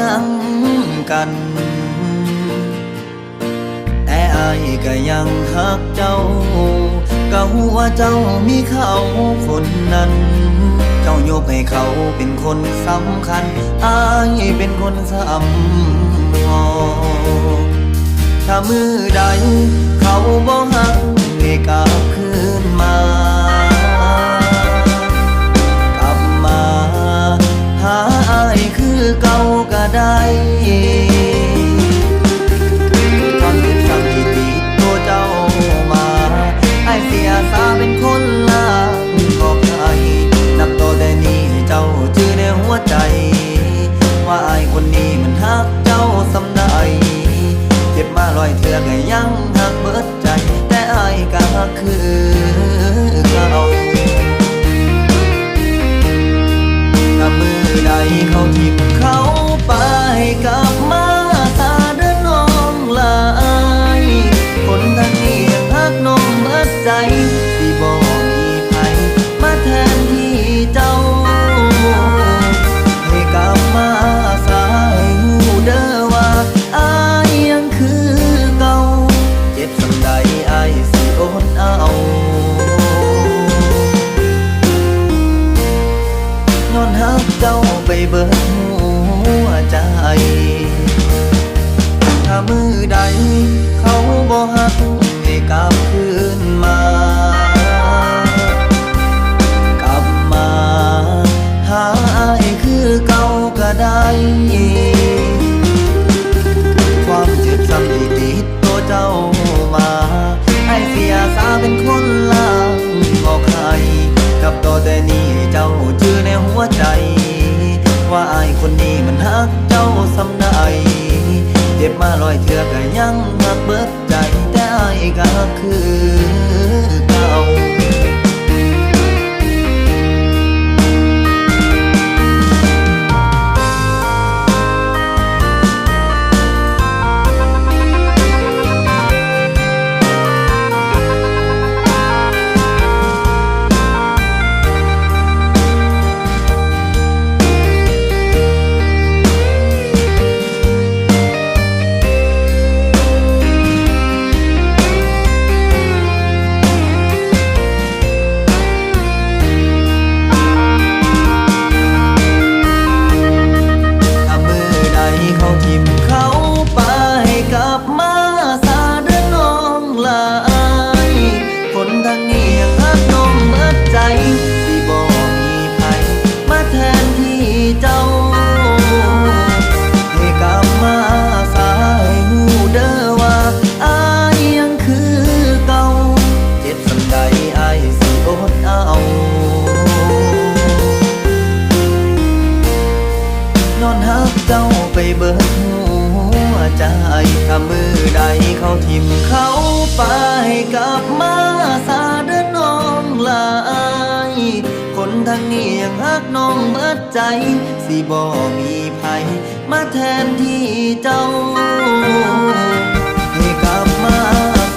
ยังกันแต่อายก็ยังฮักเจ้าก็หัวเจ้ามีเขาคนนั้นเจ้ายกให้เขาเป็นคนสำคัญอายเป็นคนสำคัญถ้ามือใดเขาบ่ฮักให้กลับคืนมากลับมาหาอายคือเก่าก็ได้ความเจ็บช้ำที่ติดตัวเจ้ามาไอ้เสียสาเป็นคนลางบอกใครนับต่อแต่นี้เจ้าชื่อในหัวใจว่าไอ้คนนี้มันฮักเจ้าสำได้เจ็บมา100 เทื่อก็ยังหักเบิดใจแต่อายก็ฮักคือเก่าถ้ามือใดเขาทิบเขาไปกลับมาตาเดินน้องลายคนทางนี้ยังฮักน้องเบิดใจที่บ่มีไผมาแทนที่เจ้าให้กลับมาสายหูเด้อว่าอายยังคือเก่าเจ็บสำใดอายสิอดเอาย้อนฮักเจ้าไปเบิดหัวใจถ้ามือใดเขาบ่ฮักให้กลับคืนมากลับมาหาอายคือเก่าก็ได้ความเจ็บช้ำที่ติดตัวเจ้ามาให้เสียสาเป็นคนลางบอกใครกับต่อแต่นี้เจ้าชื่อในหัวใจว่าไอ้คนนี้มันฮักเจ้าสำได้เจ็บมา100 เทื่อก็ยังหักเบิดใจแต่ไอ้ก็คือเก่าเจ้าไปเบิดหัวใจถ้ามือใดเขาทิ่มเขาไปกลับมาสาเดินน้องลายคนทางนี้ยังฮักน้องเบิดใจสิบ่มีไผมาแทนที่เจ้าให้กลับมา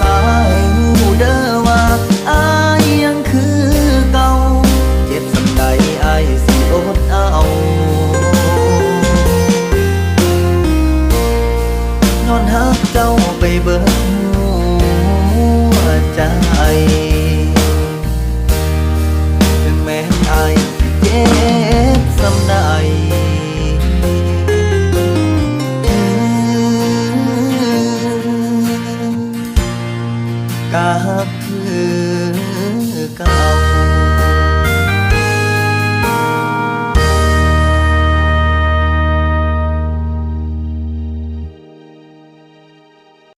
สายหูเด้อว่าอายยังคือเก่าเจ็บสำใดอายสิอดเอาย้อนฮักเจ้าไปเบิดหัวใจถึงแม้อายสิเจ็บสำใดก็ฮัก